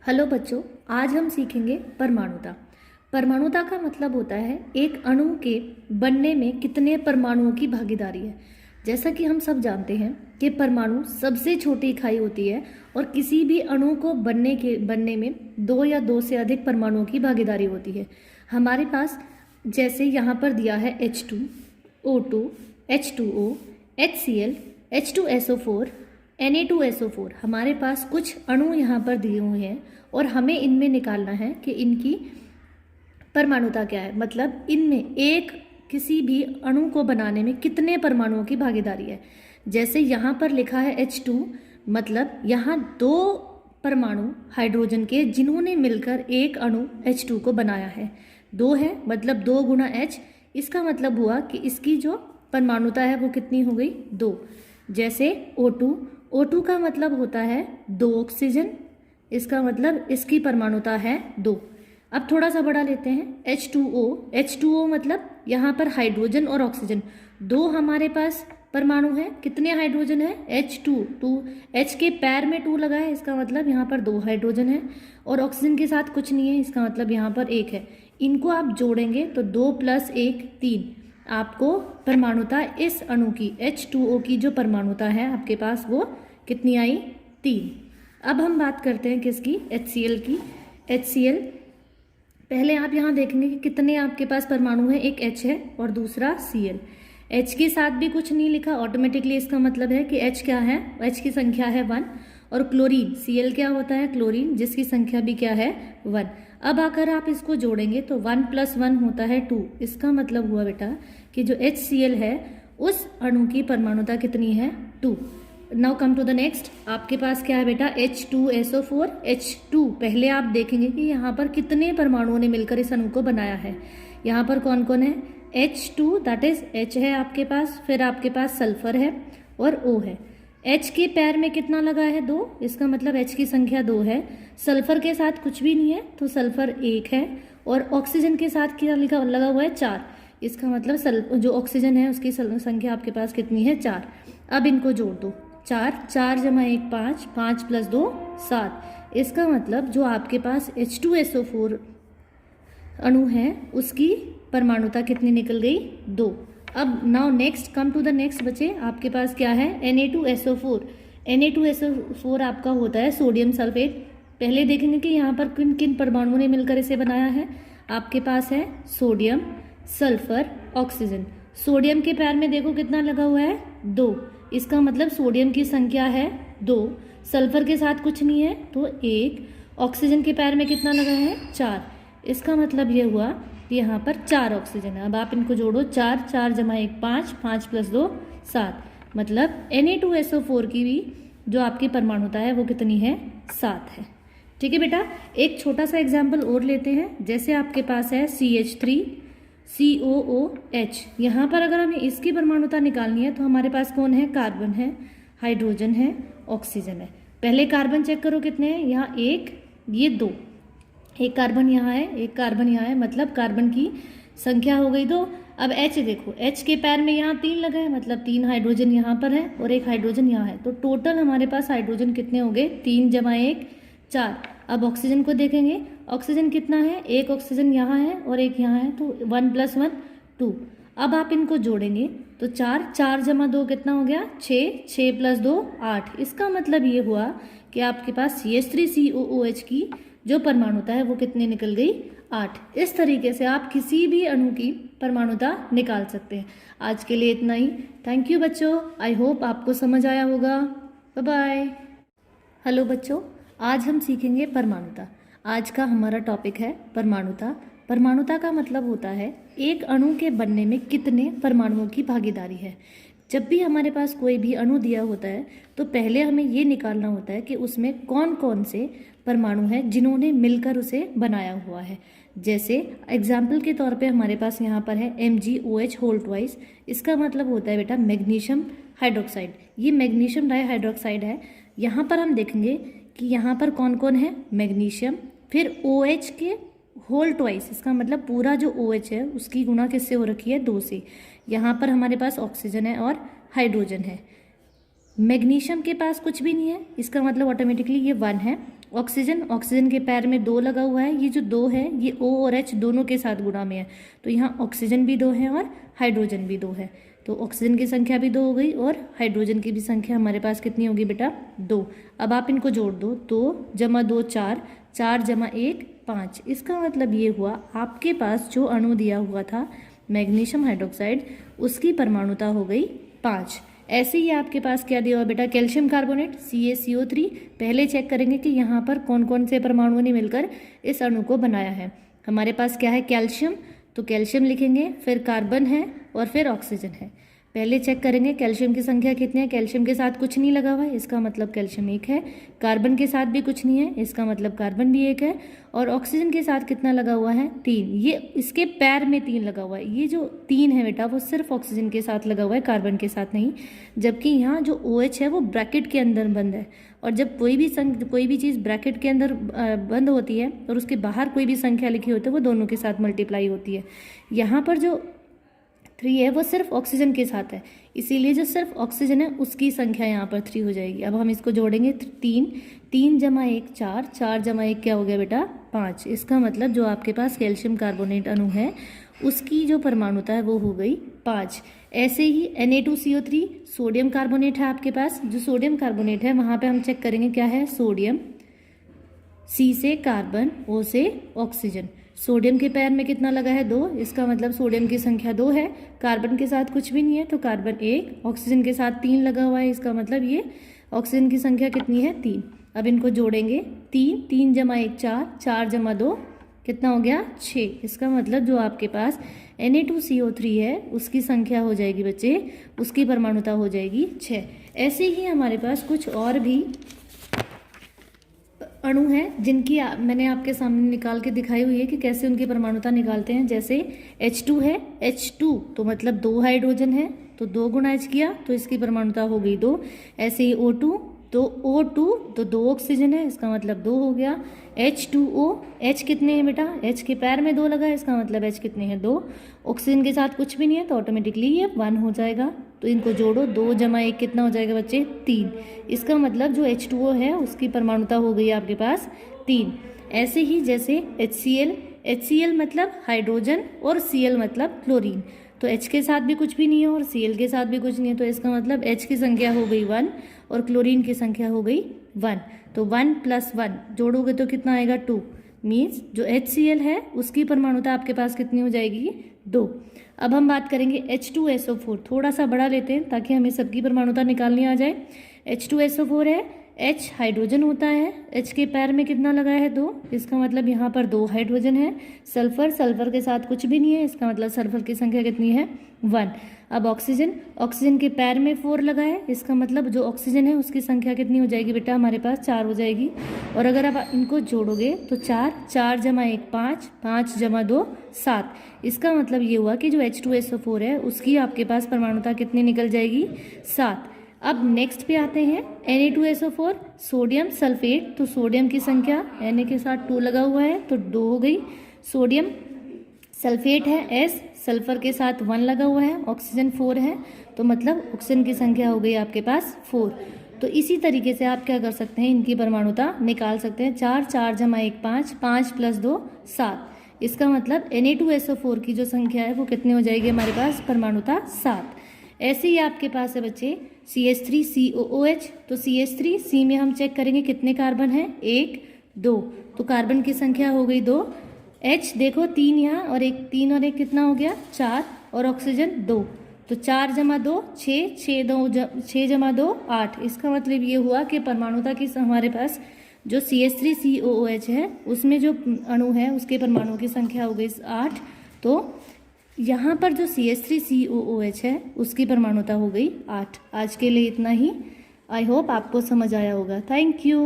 Hello बच्चों, आज हम सीखेंगे परमाणुता। परमाणुता का मतलब होता है एक अणु के बनने में कितने परमाणुओं की भागीदारी है। जैसा कि हम सब जानते हैं कि परमाणु सबसे छोटी इकाई होती है और किसी भी अणु को बनने में दो या दो से अधिक परमाणुओं की भागीदारी होती है। हमारे पास जैसे यहाँ पर दिया है H2, O2, H2O, HCl, H2SO4, Na2SO4। हमारे पास कुछ अणु यहाँ पर दिए हुए हैं और हमें इनमें निकालना है कि इनकी परमाणुता क्या है, मतलब इनमें एक किसी भी अणु को बनाने में कितने परमाणुओं की भागीदारी है। जैसे यहाँ पर लिखा है H2, मतलब यहाँ दो परमाणु हाइड्रोजन के जिन्होंने मिलकर एक अणु H2 को बनाया है। दो है मतलब 2 गुणा H, इसका मतलब हुआ कि इसकी जो परमाणुता है वो कितनी हो गई, 2। जैसे O2 का मतलब होता है 2 ऑक्सीजन, इसका मतलब इसकी परमाणुता है 2। अब थोड़ा सा बड़ा लेते हैं H2O मतलब यहाँ पर हाइड्रोजन और ऑक्सीजन दो हमारे पास परमाणु है। कितने हाइड्रोजन है, H2 H के पैर में 2 लगा है, इसका मतलब यहाँ पर 2 हाइड्रोजन है और ऑक्सीजन के साथ कुछ नहीं है, इसका मतलब यहाँ पर 1 है। इनको आप जोड़ेंगे तो 2 + 1 3। आपको परमाणुता इस अणु की H2O की जो परमाणुता है आपके पास वो कितनी आई, 3। अब हम बात करते हैं किसकी, HCl की। HCl पहले आप यहाँ देखेंगे कि कितने आपके पास परमाणु है, एक H है और दूसरा Cl। H के साथ भी कुछ नहीं लिखा ऑटोमेटिकली, इसका मतलब है कि H क्या है, H की संख्या है 1। और क्लोरीन Cl क्या होता है, क्लोरीन, जिसकी संख्या भी क्या है, 1। अब आकर आप इसको जोड़ेंगे तो 1 + 1 होता है 2। इसका मतलब हुआ बेटा कि जो HCl है उस अणु की परमाणुता कितनी है, 2। Now come to the next, आपके पास क्या है बेटा, H2SO4। H2 पहले आप देखेंगे कि यहाँ पर कितने परमाणुओं ने मिलकर इस अणु को बनाया है। यहाँ पर कौन कौन है, H2 दैट इज H है आपके पास, फिर आपके पास सल्फर है और O है। H के पैर में कितना लगा है, 2, इसका मतलब H की संख्या 2 है। सल्फर के साथ कुछ भी नहीं है तो सल्फर 1 है और ऑक्सीजन के साथ क्या लगा हुआ है, 4। इसका मतलब जो ऑक्सीजन है उसकी संख्या आपके पास कितनी है, 4। अब इनको जोड़ दो, 4 4 + 1 5, 5 + 2 7। इसका मतलब जो आपके पास H2SO4 अणु है उसकी परमाणुता कितनी निकल गई, 2। अब now next come to the next बचे, आपके पास क्या है, Na2SO4। Na2SO4 आपका होता है सोडियम सल्फेट। पहले देखेंगे कि यहाँ पर किन किन परमाणुओं ने मिलकर इसे बनाया है। आपके पास है सोडियम, सल्फर, ऑक्सीजन। सोडियम के पैर में देखो कितना लगा हुआ है, 2, इसका मतलब सोडियम की संख्या है 2। सल्फर के साथ कुछ नहीं है तो 1। ऑक्सीजन के पैर में कितना लगा है, 4। इसका मतलब ये हुआ कि यहाँ पर 4 ऑक्सीजन है। अब आप इनको जोड़ो, 4 4 + 1 5, 5 + 2 7। मतलब Na2SO4 की भी जो आपकी परमाणुता है वो कितनी है, 7 है। ठीक है बेटा, एक छोटा सा एग्जाम्पल और लेते हैं। जैसे आपके पास है CH3COOH। यहाँ पर अगर हमें इसकी परमाणुता निकालनी है तो हमारे पास कौन है, कार्बन है, हाइड्रोजन है, ऑक्सीजन है। पहले कार्बन चेक करो कितने हैं, यहाँ 1, ये 2। एक कार्बन यहाँ है, एक कार्बन यहाँ है, मतलब कार्बन की संख्या हो गई 2। अब H देखो, H के पैर में यहाँ 3 लगा है, मतलब 3 हाइड्रोजन यहाँ पर है और एक हाइड्रोजन यहाँ है। तो टोटल हमारे पास हाइड्रोजन कितने हो गए, 3 + 1 4। अब ऑक्सीजन को देखेंगे, ऑक्सीजन कितना है, एक ऑक्सीजन यहाँ है और एक यहाँ है, तो 1 + 1 2। अब आप इनको जोड़ेंगे तो 4 4 + 2 कितना हो गया, 6 6 + 2 8। इसका मतलब ये हुआ कि आपके पास CH3COOH की जो परमाणुता है वो कितनी निकल गई, 8। इस तरीके से आप किसी भी अणु की परमाणुता निकाल सकते हैं। आज के लिए इतना ही। थैंक यू बच्चों, आई होप आपको समझ आया होगा। Bye bye. हेलो बच्चों, आज हम सीखेंगे परमाणुता। आज का हमारा टॉपिक है परमाणुता। परमाणुता का मतलब होता है एक अणु के बनने में कितने परमाणुओं की भागीदारी है। जब भी हमारे पास कोई भी अणु दिया होता है तो पहले हमें ये निकालना होता है कि उसमें कौन कौन से परमाणु हैं जिन्होंने मिलकर उसे बनाया हुआ है। जैसे एग्जाम्पल के तौर पे हमारे पास यहाँ पर है MgOH2। इसका मतलब होता है बेटा मैग्नीशियम हाइड्रोक्साइड। ये मैग्नीशियम डाइहाइड्रोक्साइड है। यहाँ पर हम देखेंगे कि यहाँ पर कौन कौन है, मैग्नीशियम, फिर OH के होल 2, इसका मतलब पूरा जो OH है उसकी गुणा किससे हो रखी है, 2 से। यहाँ पर हमारे पास ऑक्सीजन है और हाइड्रोजन है। मैग्नीशियम के पास कुछ भी नहीं है, इसका मतलब ऑटोमेटिकली ये 1 है। ऑक्सीजन, ऑक्सीजन के पैर में 2 लगा हुआ है, ये जो 2 है ये O और H दोनों के साथ गुणा में है, तो यहाँ ऑक्सीजन भी 2 है और हाइड्रोजन भी 2 है, तो ऑक्सीजन की संख्या भी 2 हो गई और हाइड्रोजन की भी संख्या हमारे पास कितनी होगी बेटा 2। अब आप इनको जोड़ दो, 2 जमा 2 4, 4 जमा 1 5। इसका मतलब ये हुआ आपके पास जो अणु दिया हुआ था मैग्नीशियम हाइड्रोक्साइड, उसकी परमाणुता हो गई 5। ऐसे ही आपके पास क्या दिया हुआ बेटा, कैल्शियम कार्बोनेट CaCO3। पहले चेक करेंगे कि यहाँ पर कौन कौन से परमाणुओं ने मिलकर इस अणु को बनाया है। हमारे पास क्या है, कैल्शियम, तो कैल्शियम लिखेंगे, फिर कार्बन है और फिर ऑक्सीजन है। पहले चेक करेंगे कैल्शियम की संख्या कितनी है, कैल्शियम के साथ कुछ नहीं लगा हुआ है, इसका मतलब कैल्शियम 1 है। कार्बन के साथ भी कुछ नहीं है, इसका मतलब कार्बन भी 1 है। और ऑक्सीजन के साथ कितना लगा हुआ है, 3। ये इसके पैर में 3 लगा हुआ है, ये जो 3 है बेटा वो सिर्फ ऑक्सीजन के साथ लगा हुआ है, कार्बन के साथ नहीं। जबकि यहाँ जो OH है वो ब्रैकेट के अंदर बंद है, और जब कोई भी चीज़ ब्रैकेट के अंदर बंद होती है और उसके बाहर कोई भी संख्या लिखी होती है वो दोनों के साथ मल्टीप्लाई होती है। यहाँ पर जो 3 है वो सिर्फ ऑक्सीजन के साथ है, इसीलिए जो सिर्फ ऑक्सीजन है उसकी संख्या यहाँ पर 3 हो जाएगी। अब हम इसको जोड़ेंगे, 3 जमा 1 4, 4 जमा 1 क्या हो गया बेटा 5। इसका मतलब जो आपके पास कैल्शियम कार्बोनेट अणु है उसकी जो परमाणुता है वो हो गई 5। ऐसे ही Na2CO3 सोडियम कार्बोनेट है आपके पास, जो सोडियम कार्बोनेट है वहाँ पे हम चेक करेंगे क्या है, सोडियम, C से कार्बन, O से ऑक्सीजन। सोडियम के पैर में कितना लगा है 2, इसका मतलब सोडियम की संख्या 2 है। कार्बन के साथ कुछ भी नहीं है तो कार्बन 1, ऑक्सीजन के साथ 3 लगा हुआ है, इसका मतलब ये ऑक्सीजन की संख्या कितनी है 3। अब इनको जोड़ेंगे, 3 जमा 1 4, 4 जमा 2 कितना हो गया 6। इसका मतलब जो आपके पास Na2CO3 है उसकी संख्या हो जाएगी बच्चे, उसकी परमाणुता हो जाएगी 6। ऐसे ही हमारे पास कुछ और भी अणु हैं जिनकी मैंने आपके सामने निकाल के दिखाई हुई है कि कैसे उनकी परमाणुता निकालते हैं। जैसे H2 है, H2 तो मतलब 2 हाइड्रोजन है, तो 2 गुना H किया तो इसकी परमाणुता हो गई 2। ऐसे ही O2 तो O2 तो 2 ऑक्सीजन है, इसका मतलब 2 हो गया। H2O, H कितने हैं बेटा, H के पैर में 2 लगा है, इसका मतलब H कितने हैं 2। ऑक्सीजन के साथ कुछ भी नहीं है तो ऑटोमेटिकली ये 1 हो जाएगा। तो इनको जोड़ो, 2 जमा 1 कितना हो जाएगा बच्चे 3। इसका मतलब जो H2O है उसकी परमाणुता हो गई आपके पास 3। ऐसे ही जैसे HCl मतलब हाइड्रोजन और Cl मतलब क्लोरीन, तो H के साथ भी कुछ भी नहीं है और Cl के साथ भी कुछ नहीं है, तो इसका मतलब H की संख्या हो गई 1 और क्लोरीन की संख्या हो गई 1। तो 1 + 1 जोड़ोगे तो कितना आएगा 2। मीन्स जो HCl है उसकी परमाणुता आपके पास कितनी हो जाएगी 2। अब हम बात करेंगे H2SO4, थोड़ा सा बड़ा लेते हैं ताकि हमें सबकी परमाणुता निकालनी आ जाए। H2SO4 है, H हाइड्रोजन होता है, H के पैर में कितना लगा है 2, इसका मतलब यहाँ पर 2 हाइड्रोजन है। सल्फर के साथ कुछ भी नहीं है, इसका मतलब सल्फर की संख्या कितनी है 1। अब ऑक्सीजन के पैर में 4 लगा है, इसका मतलब जो ऑक्सीजन है उसकी संख्या कितनी हो जाएगी बेटा हमारे पास 4 हो जाएगी। और अगर आप इनको जोड़ोगे तो 4 जमा 1 5, 5 जमा 2 7। इसका मतलब ये हुआ कि जो H2SO4 है उसकी आपके पास परमाणुता कितनी निकल जाएगी 7। अब नेक्स्ट पे आते हैं Na2SO4 सोडियम सल्फेट, तो सोडियम की संख्या Na के साथ 2 लगा हुआ है तो 2 हो गई। सोडियम सल्फेट है S, सल्फर के साथ 1 लगा हुआ है, ऑक्सीजन 4 है, तो मतलब ऑक्सीजन की संख्या हो गई आपके पास 4। तो इसी तरीके से आप क्या कर सकते हैं, इनकी परमाणुता निकाल सकते हैं। 4 जमा 1 5, 5 + 2 7। इसका मतलब Na2SO4 की जो संख्या है वो कितनी हो जाएगी हमारे पास परमाणुता 7। ऐसे ही आपके पास है बच्चे CH3COOH, तो CH3 में हम चेक करेंगे कितने कार्बन हैं 1 2, तो कार्बन की संख्या हो गई 2। H देखो 3 यहाँ और 1, 3 और 1 कितना हो गया 4, और ऑक्सीजन 2, तो 4 जमा 2 6, 6 जमा 2 8। इसका मतलब ये हुआ कि परमाणुता की हमारे पास जो CH3COOH है उसमें जो अणु है उसके परमाणुओं की संख्या हो गई 8। तो यहाँ पर जो CH3COOH है उसकी परमाणुता हो गई 8। आज के लिए इतना ही। आई होप आपको समझ आया होगा। Thank you.